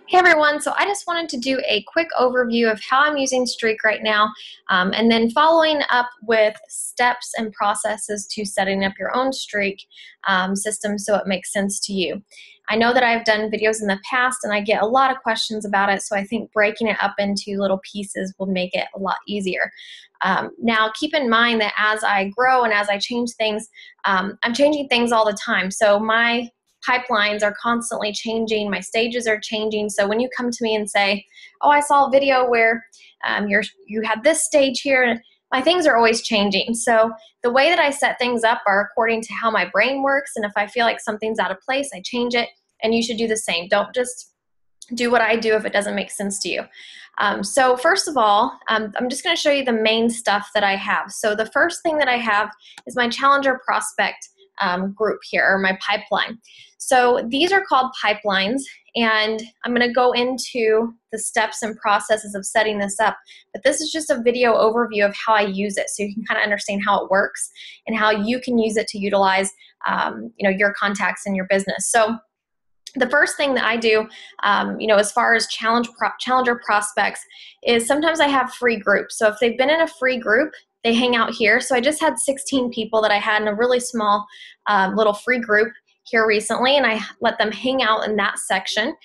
Hey everyone, so I just wanted to do a quick overview of how I'm using Streak right now, and then following up with steps and processes to setting up your own Streak system so it makes sense to you. I know that I've done videos in the past and I get a lot of questions about it, so I think breaking it up into little pieces will make it a lot easier. Now, keep in mind that as I grow and as I change things, I'm changing things all the time. So my pipelines are constantly changing, my stages are changing. So when you come to me and say, oh, I saw a video where you had this stage here, my things are always changing. So the way that I set things up are according to how my brain works, and if I feel like something's out of place, I change it, and you should do the same. Don't just do what I do if it doesn't make sense to you. So first of all, I'm just going to show you the main stuff that I have. So the first thing that I have is my Challenger Prospect group here, or my pipeline. So these are called pipelines, and I'm going to go into the steps and processes of setting this up, but this is just a video overview of how I use it, so you can kind of understand how it works and how you can use it to utilize your contacts in your business. So the first thing that I do, as far as Challenger prospects, is sometimes I have free groups. So if they've been in a free group, they hang out here. So I just had 16 people that I had in a really small little free group here recently, and I let them hang out in that section.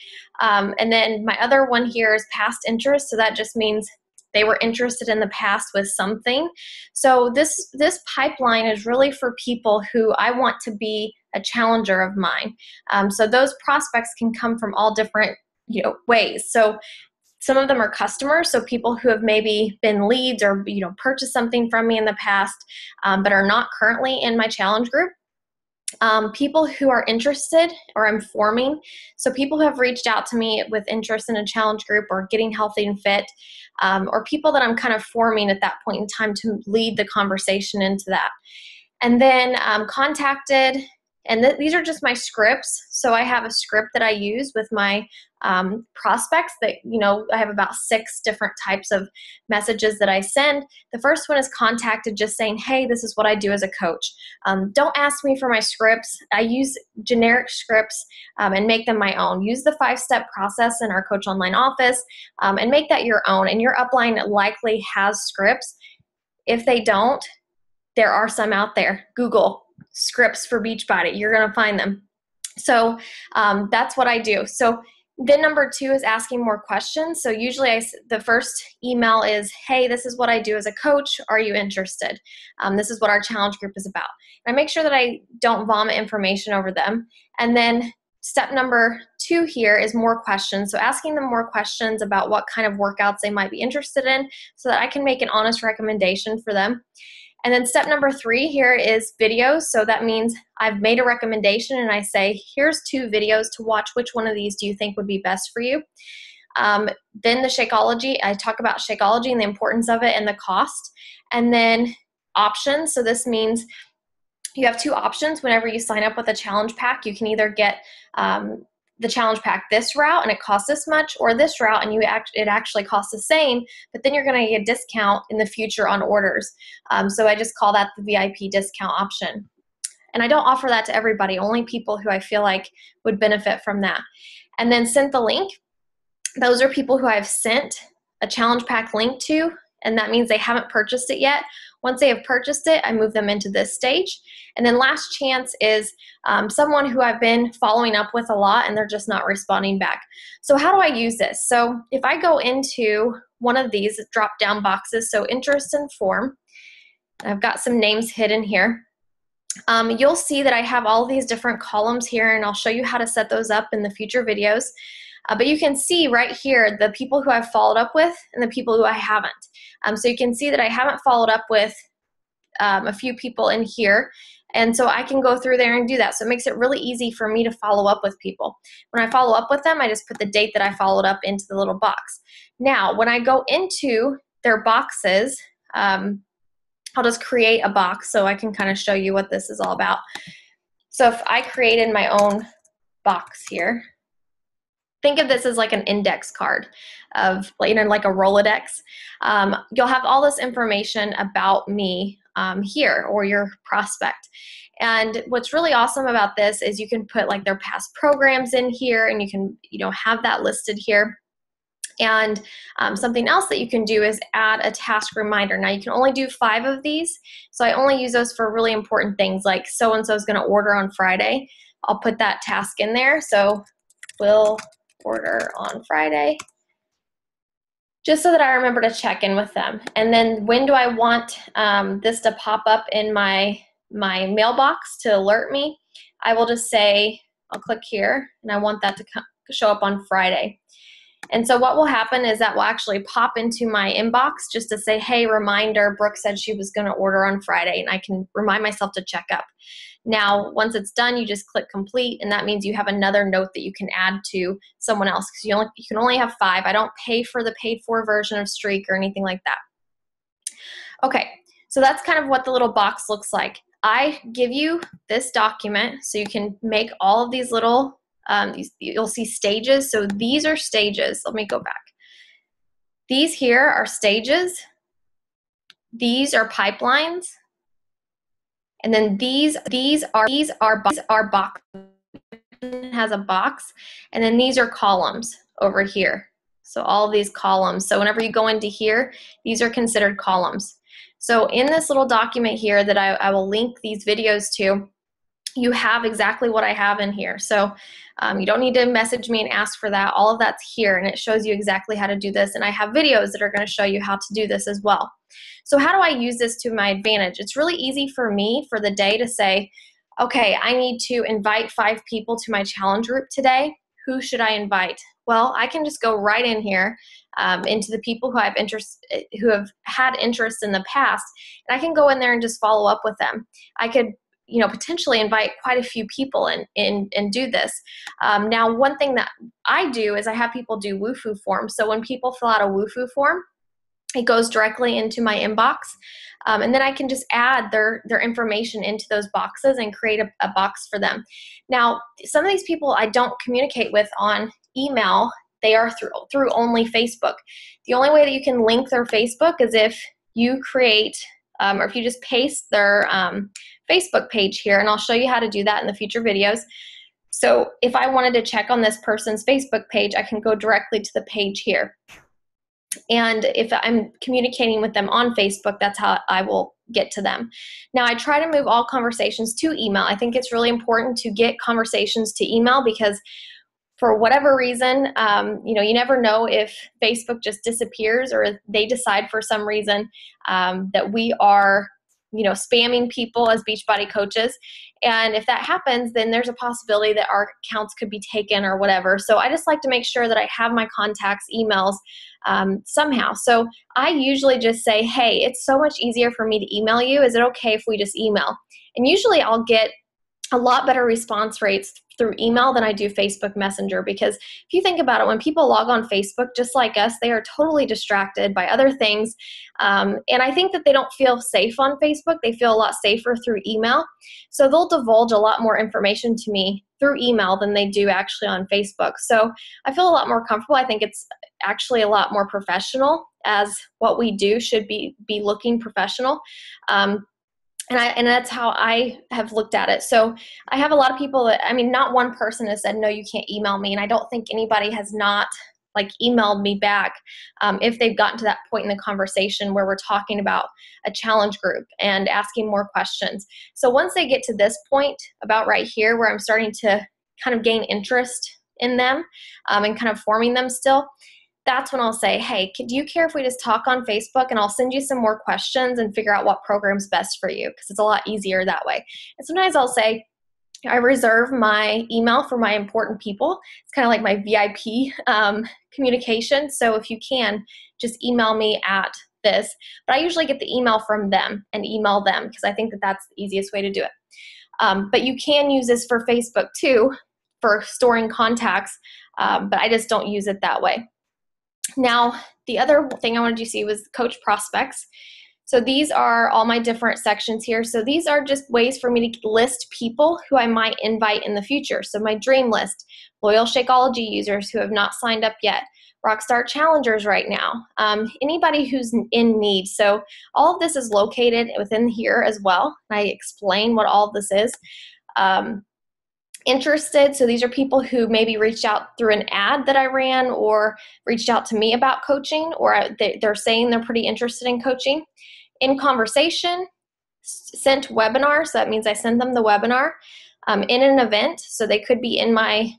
And then my other one here is past interest. So that just means they were interested in the past with something. So this pipeline is really for people who I want to be a challenger of mine. So those prospects can come from all different ways. So some of them are customers, so people who have maybe been leads or purchased something from me in the past, but are not currently in my challenge group. People who are interested or I'm forming, so people who have reached out to me with interest in a challenge group or getting healthy and fit, or people that I'm kind of forming at that point in time to lead the conversation into that. And then contacted, and these are just my scripts. So I have a script that I use with my prospects that, I have about 6 different types of messages that I send. The first one is contacted, just saying, hey, this is what I do as a coach. Don't ask me for my scripts. I use generic scripts and make them my own. Use the 5-step process in our Coach Online office and make that your own. And your upline likely has scripts. If they don't, there are some out there. Google scripts for Beachbody. You're going to find them. So that's what I do. So then number 2 is asking more questions. So usually the first email is, hey, this is what I do as a coach. Are you interested? This is what our challenge group is about. And I make sure that I don't vomit information over them. And then step number 2 here is more questions. So asking them more questions about what kind of workouts they might be interested in so that I can make an honest recommendation for them. And then step number 3 here is videos. So that means I've made a recommendation and I say, here's 2 videos to watch. Which one of these do you think would be best for you? Then the Shakeology, I talk about Shakeology and the importance of it and the cost. And then options. So this means you have 2 options whenever you sign up with a challenge pack. You can either get the challenge pack this route and it costs this much, or this route and it actually costs the same, but then you're going to get a discount in the future on orders. So I just call that the VIP discount option. And I don't offer that to everybody, only people who I feel like would benefit from that. And then send the link. Those are people who I've sent a challenge pack link to, and that means they haven't purchased it yet. Once they have purchased it, I move them into this stage. And then last chance is someone who I've been following up with a lot and they're just not responding back. So how do I use this? So if I go into one of these drop-down boxes, so interest and form, I've got some names hidden here. You'll see that I have all these different columns here, and I'll show you how to set those up in the future videos. But you can see right here the people who I've followed up with and the people who I haven't. So you can see that I haven't followed up with a few people in here. And so I can go through there and do that. So it makes it really easy for me to follow up with people. When I follow up with them, I just put the date that I followed up into the little box. Now, when I go into their boxes, I'll just create a box so I can kind of show you what this is all about. So if I created my own box here, think of this as like an index card of, like a Rolodex. You'll have all this information about me here, or your prospect. And what's really awesome about this is you can put like their past programs in here, and you can, have that listed here. And something else that you can do is add a task reminder. Now you can only do 5 of these, so I only use those for really important things, like so-and-so is going to order on Friday. I'll put that task in there. So will order on Friday, just so that I remember to check in with them. And then when do I want this to pop up in my mailbox to alert me? I will just say, I'll click here, and I want that to show up on Friday. And so what will happen is that will actually pop into my inbox just to say, hey, reminder, Brooke said she was going to order on Friday, and I can remind myself to check up. Now, once it's done, you just click complete, and that means you have another note that you can add to someone else, because you can only have 5. I don't pay for the paid for version of Streak or anything like that. Okay, so that's kind of what the little box looks like. I give you this document so you can make all of these little you'll see stages. So these are stages. Let me go back. These here are stages. These are pipelines. And then these are box. It has a box. And then these are columns over here. So all of these columns. So whenever you go into here, these are considered columns. So in this little document here that I will link these videos to, you have exactly what I have in here. So you don't need to message me and ask for that. All of that's here, and it shows you exactly how to do this. And I have videos that are going to show you how to do this as well. So how do I use this to my advantage? It's really easy for me for the day to say, okay, I need to invite 5 people to my challenge group today. Who should I invite? Well, I can just go right in here into the people who have had interest in the past, and I can go in there and just follow up with them. I could potentially invite quite a few people and do this. Now, one thing that I do is I have people do WooFoo forms. So when people fill out a WooFoo form, it goes directly into my inbox. And then I can just add their information into those boxes and create a box for them. Now, some of these people I don't communicate with on email. They are through only Facebook. The only way that you can link their Facebook is if you create or if you just paste their Facebook page here, and I'll show you how to do that in the future videos. So if I wanted to check on this person's Facebook page, I can go directly to the page here. And if I'm communicating with them on Facebook, that's how I will get to them. Now, I try to move all conversations to email. I think it's really important to get conversations to email, because for whatever reason, you never know if Facebook just disappears, or if they decide for some reason that we are, spamming people as Beachbody coaches. And if that happens, then there's a possibility that our accounts could be taken or whatever. So I just like to make sure that I have my contacts' emails somehow. So I usually just say, hey, it's so much easier for me to email you. Is it okay if we just email? And usually I'll get a lot better response rates through email than I do Facebook Messenger, because if you think about it, when people log on Facebook, just like us, they are totally distracted by other things. And I think that they don't feel safe on Facebook. They feel a lot safer through email. So they'll divulge a lot more information to me through email than they do actually on Facebook. So I feel a lot more comfortable. I think it's actually a lot more professional, as what we do should be looking professional. And that's how I have looked at it. So I have a lot of people that, not one person has said, no, you can't email me. And I don't think anybody has not emailed me back if they've gotten to that point in the conversation where we're talking about a challenge group and asking more questions. So once they get to this point about right here, where I'm starting to kind of gain interest in them and kind of forming them still, that's when I'll say, hey, do you care if we just talk on Facebook, and I'll send you some more questions and figure out what program's best for you, because it's a lot easier that way. And sometimes I'll say, I reserve my email for my important people. It's kind of like my VIP communication. So if you can, just email me at this. But I usually get the email from them and email them, because I think that that's the easiest way to do it. But you can use this for Facebook too, for storing contacts, but I just don't use it that way. Now, the other thing I wanted you to see was coach prospects. So these are all my different sections here. So these are just ways for me to list people who I might invite in the future. So my dream list, loyal Shakeology users who have not signed up yet, Rockstar Challengers right now, anybody who's in need. So all of this is located within here as well. I explain what all of this is. Interested, so these are people who maybe reached out through an ad that I ran or reached out to me about coaching, or they're saying they're pretty interested in coaching. In conversation, sent webinar, so that means I sent them the webinar. In an event, so they could be in my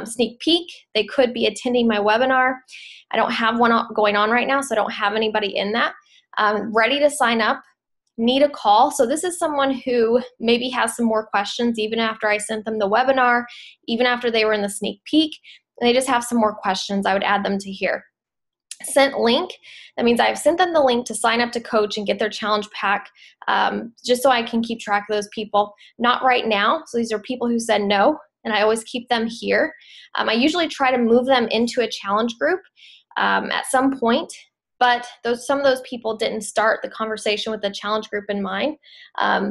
sneak peek, they could be attending my webinar. I don't have one going on right now, so I don't have anybody in that. Ready to sign up, need a call. So this is someone who maybe has some more questions even after I sent them the webinar, even after they were in the sneak peek, and they just have some more questions. I would add them to here. Sent link, that means I've sent them the link to sign up to coach and get their challenge pack, just so I can keep track of those people. Not right now, so these are people who said no, and I always keep them here. I usually try to move them into a challenge group at some point, but some of those people didn't start the conversation with the challenge group in mind.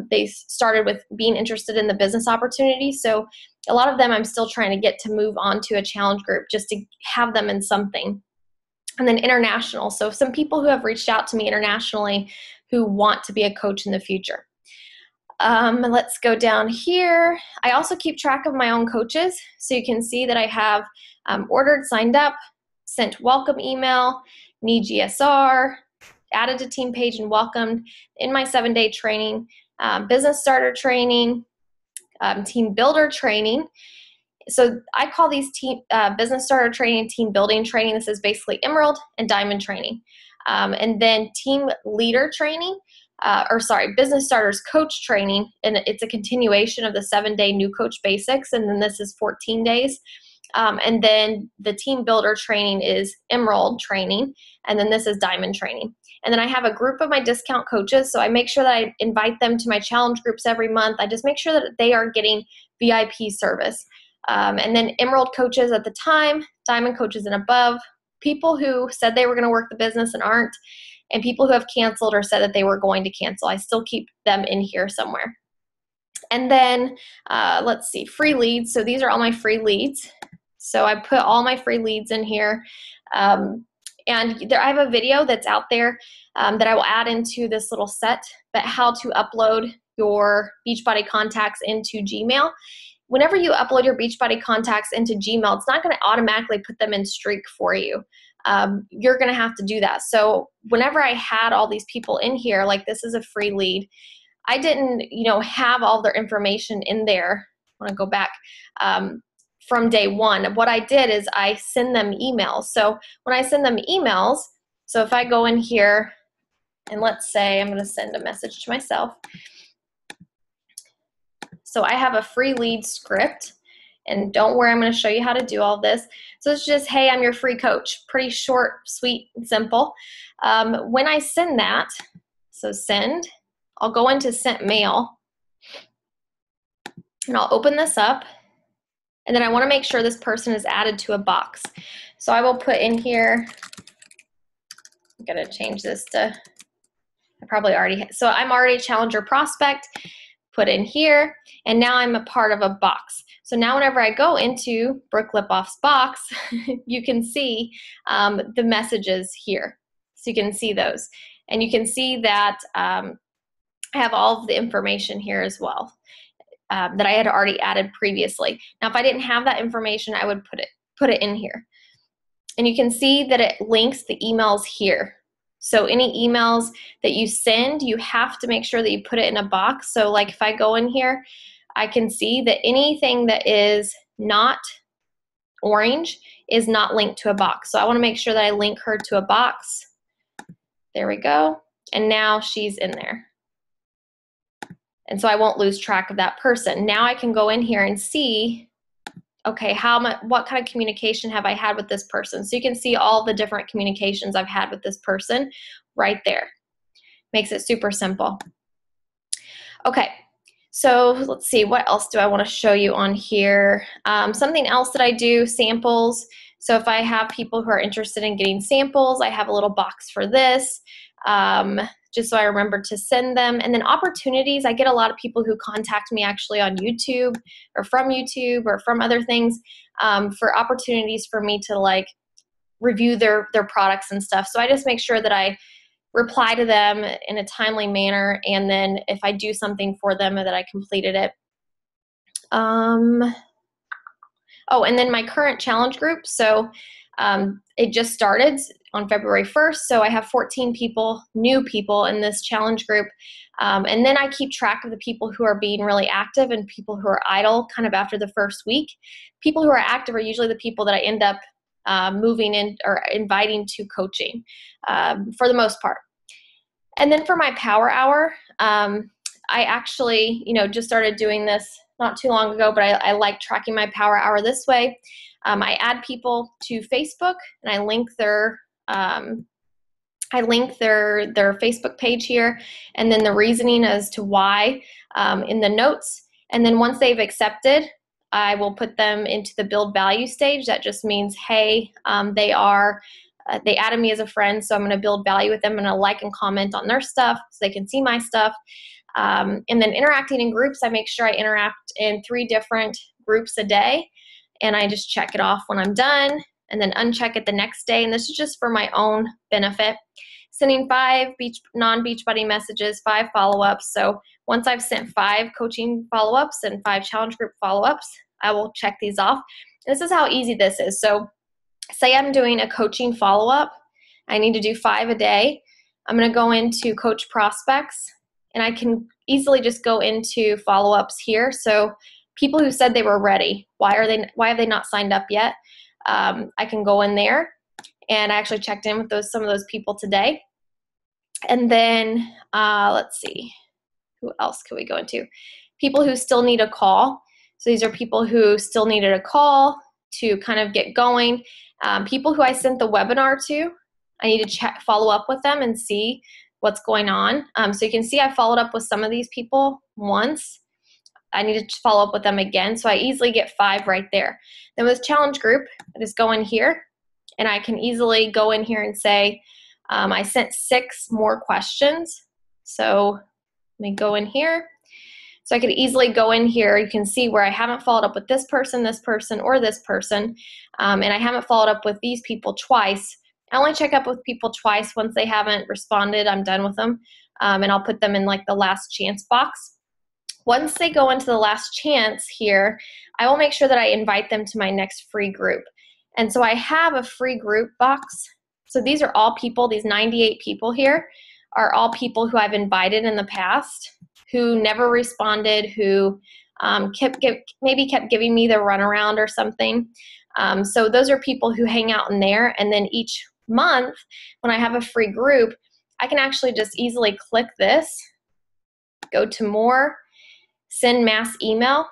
They started with being interested in the business opportunity, so a lot of them I'm still trying to get to move on to a challenge group just to have them in something. And then international, so some people who have reached out to me internationally who want to be a coach in the future. Let's go down here. I also keep track of my own coaches, so you can see that I have ordered, signed up, sent welcome email, need GSR, added to team page and welcomed in my 7-day training, business starter training, team builder training. So I call these business starter training, team building training. This is basically emerald and diamond training. And then team leader training, business starters coach training. And it's a continuation of the 7-day new coach basics. And then this is 14 days. And then the team builder training is emerald training. And then this is diamond training. And then I have a group of my discount coaches. So I make sure that I invite them to my challenge groups every month. I just make sure that they are getting VIP service. And then emerald coaches at the time, diamond coaches and above, people who said they were going to work the business and aren't, and people who have canceled or said that they were going to cancel. I still keep them in here somewhere. And then let's see, free leads. So these are all my free leads. So I put all my free leads in here. And I have a video that's out there that I will add into this little set, but how to upload your Beachbody contacts into Gmail. Whenever you upload your Beachbody contacts into Gmail, it's not going to automatically put them in Streak for you. You're going to have to do that. So whenever I had all these people in here, like this is a free lead, I didn't, have all their information in there. I want to go back from day one. What I did is I send them emails. So when I send them emails, so if I go in here and let's say I'm going to send a message to myself. So I have a free lead script, and don't worry, I'm going to show you how to do all this. So it's just, hey, I'm your free coach. Pretty short, sweet, and simple. When I send that, so send, I'll go into sent mail, and I'll open this up, and then I want to make sure this person is added to a box. So I will put in here, I'm going to change this to, I probably already, so I'm already a challenger prospect. Put in here, and now I'm a part of a box. So now whenever I go into Brooke Lipoff's box, you can see the messages here. So you can see those. And you can see that I have all of the information here as well that I had already added previously. Now if I didn't have that information, I would put it in here. And you can see that it links the emails here. So any emails that you send, you have to make sure that you put it in a box. So like if I go in here, I can see that anything that is not orange is not linked to a box. So I want to make sure that I link her to a box. There we go. And now she's in there. And so I won't lose track of that person. Now I can go in here and see, okay, what kind of communication have I had with this person? So you can see all the different communications I've had with this person right there. Makes it super simple. Okay, so let's see, what else do I want to show you on here? Something else that I do, samples. So if I have people who are interested in getting samples, I have a little box for this, just so I remember to send them. And then opportunities, I get a lot of people who contact me actually on YouTube or from other things for opportunities for me to like review their products and stuff. So I just make sure that I reply to them in a timely manner, and then if I do something for them, that I completed it. Oh, and then my current challenge group. So it just started on February 1st. So I have 14 people, new people in this challenge group. And then I keep track of the people who are being really active and people who are idle kind of after the first week. People who are active are usually the people that I end up moving in or inviting to coaching for the most part. And then for my power hour, I actually, just started doing this not too long ago, but I like tracking my power hour this way. I add people to Facebook, and I link their Facebook page here, and then the reasoning as to why in the notes. And then once they've accepted, I will put them into the build value stage. That just means, hey, they added me as a friend, so I'm going to build value with them. I'm going to like and comment on their stuff so they can see my stuff. And then interacting in groups, I make sure I interact in 3 different groups a day, and I just check it off when I'm done and then uncheck it the next day. And this is just for my own benefit. Sending 5 non-Beachbody messages, 5 follow-ups. So once I've sent 5 coaching follow-ups and 5 challenge group follow-ups, I will check these off. And this is how easy this is. So say I'm doing a coaching follow-up. I need to do 5 a day. I'm going to go into coach prospects, and I can easily just go into follow-ups here. So people who said they were ready, why have they not signed up yet? I can go in there, and I actually checked in with some of those people today. And then let's see, who else can we go into? People who still need a call. So these are people who still needed a call to kind of get going. People who I sent the webinar to, I need to follow up with them and see what's going on. So you can see I followed up with some of these people once. I need to follow up with them again. So I easily get 5 right there. Then with challenge group, I just go in here, and I can easily go in here and say, I sent 6 more questions. So let me go in here. So I could easily go in here. You can see where I haven't followed up with this person, or this person. And I haven't followed up with these people twice. I only check up with people twice. Once they haven't responded, I'm done with them. And I'll put them in like the last chance box. Once they go into the last chance here, I will make sure that I invite them to my next free group. And so I have a free group box. So these are all people, these 98 people here are all people who I've invited in the past, who never responded, who maybe kept giving me the runaround or something. So those are people who hang out in there. And then each month, when I have a free group, I can actually just easily click this, go to more, send mass email,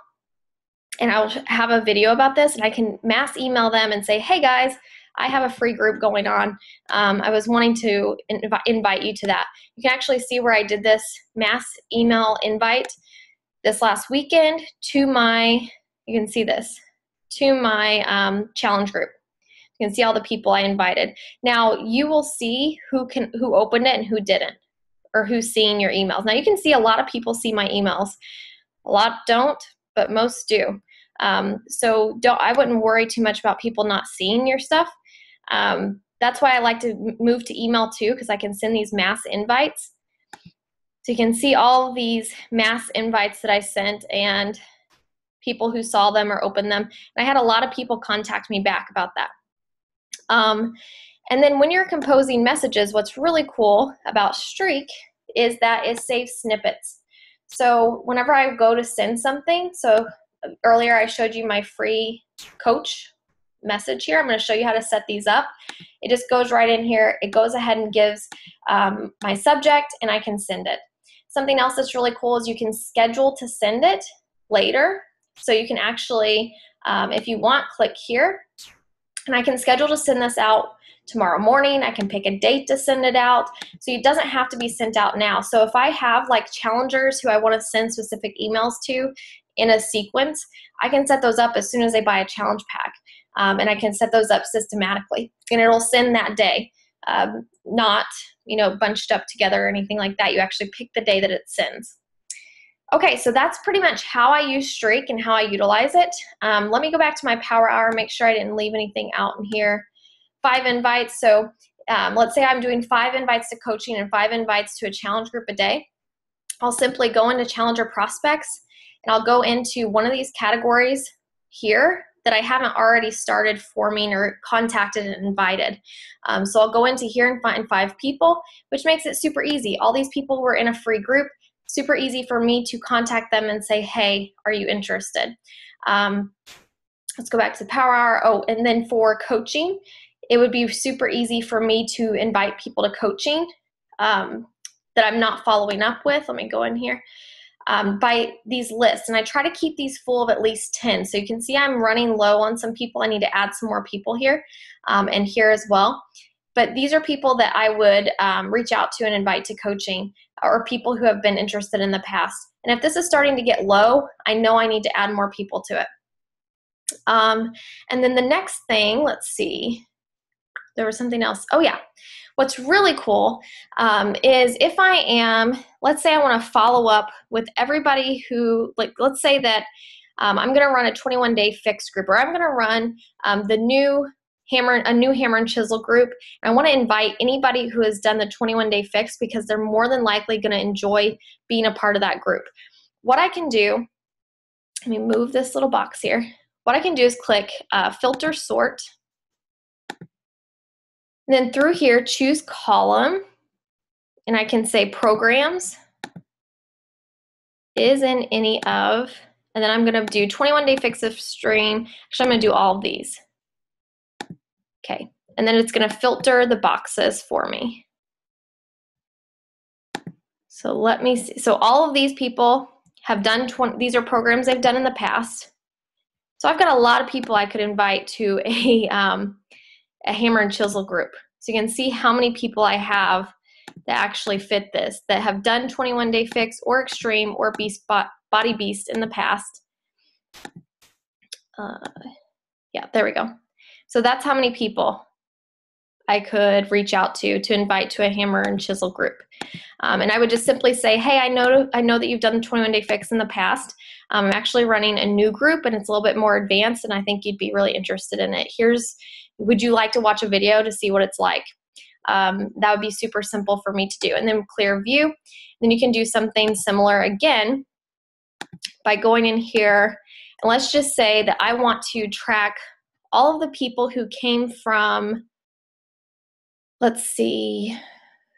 and I'll have a video about this, and I can mass email them and say, hey guys, I have a free group going on. I was wanting to invite you to that. You can actually see where I did this mass email invite this last weekend to my, you can see this, to my challenge group. You can see all the people I invited. Now you will see who opened it and who didn't, or who's seeing your emails. Now you can see a lot of people see my emails. A lot don't, but most do. So I wouldn't worry too much about people not seeing your stuff. That's why I like to move to email too, because I can send these mass invites. So you can see all of these mass invites that I sent and people who saw them or opened them. And I had a lot of people contact me back about that. And then when you're composing messages, what's really cool about Streak is that it saves snippets. So whenever I go to send something, so earlier I showed you my free coach message here. I'm going to show you how to set these up. It just goes right in here. It goes ahead and gives my subject, and I can send it. Something else that's really cool is you can schedule to send it later. So you can actually, if you want, click here, and I can schedule to send this out tomorrow morning. I can pick a date to send it out. So it doesn't have to be sent out now. So if I have like challengers who I want to send specific emails to in a sequence, I can set those up as soon as they buy a challenge pack. And I can set those up systematically, and it'll send that day, not, bunched up together or anything like that. You actually pick the day that it sends. Okay, so that's pretty much how I use Streak and how I utilize it. Let me go back to my power hour, make sure I didn't leave anything out in here. 5 invites. So let's say I'm doing 5 invites to coaching and 5 invites to a challenge group a day. I'll simply go into Challenger Prospects, and I'll go into one of these categories here that I haven't already started forming or contacted and invited. So I'll go into here and find 5 people, which makes it super easy. All these people were in a free group. Super easy for me to contact them and say, hey, are you interested? Let's go back to Power Hour. Oh, and then for coaching, it would be super easy for me to invite people to coaching that I'm not following up with. Let me go in here. By these lists, and I try to keep these full of at least 10. So you can see I'm running low on some people. I need to add some more people here and here as well. But these are people that I would reach out to and invite to coaching, or people who have been interested in the past. And if this is starting to get low, I know I need to add more people to it. And then the next thing, let's see, there was something else. Oh yeah. What's really cool is if I am, let's say I want to follow up with everybody who, like, let's say that I'm going to run a 21-day fix group, or I'm going to run a new hammer and chisel group. And I want to invite anybody who has done the 21-day fix because they're more than likely going to enjoy being a part of that group. What I can do, let me move this little box here. What I can do is click filter sort. And then through here, choose column, and I can say programs is in any of, and then I'm going to do 21-day fix of stream. Actually, I'm going to do all of these. Okay, and then it's going to filter the boxes for me. So let me see. So all of these people have done, these are programs they've done in the past. So I've got a lot of people I could invite to a hammer and chisel group. So you can see how many people I have that actually fit this, that have done 21-day fix or extreme or body beast in the past. Yeah, there we go. So that's how many people I could reach out to invite to a hammer and chisel group. And I would just simply say, hey, I know that you've done the 21-day fix in the past. I'm actually running a new group, and it's a little bit more advanced, and I think you'd be really interested in it. Would you like to watch a video to see what it's like? That would be super simple for me to do. And then clear view. Then you can do something similar again by going in here. And let's just say that I want to track all of the people who came from, let's see,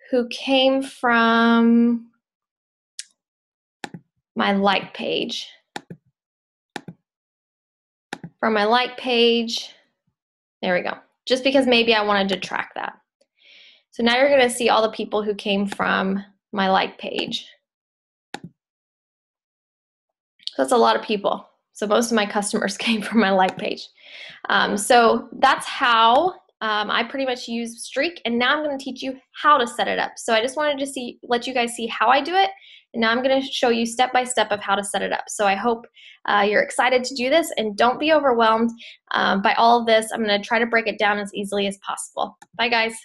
who came from my like page. From my like page, there we go. Just because maybe I wanted to track that. So now you're going to see all the people who came from my like page. So that's a lot of people. So most of my customers came from my like page. So that's how I pretty much use Streak, and now I'm going to teach you how to set it up. So I just wanted to let you guys see how I do it, and now I'm going to show you step by step of how to set it up. So I hope you're excited to do this, and don't be overwhelmed by all of this. I'm going to try to break it down as easily as possible. Bye, guys.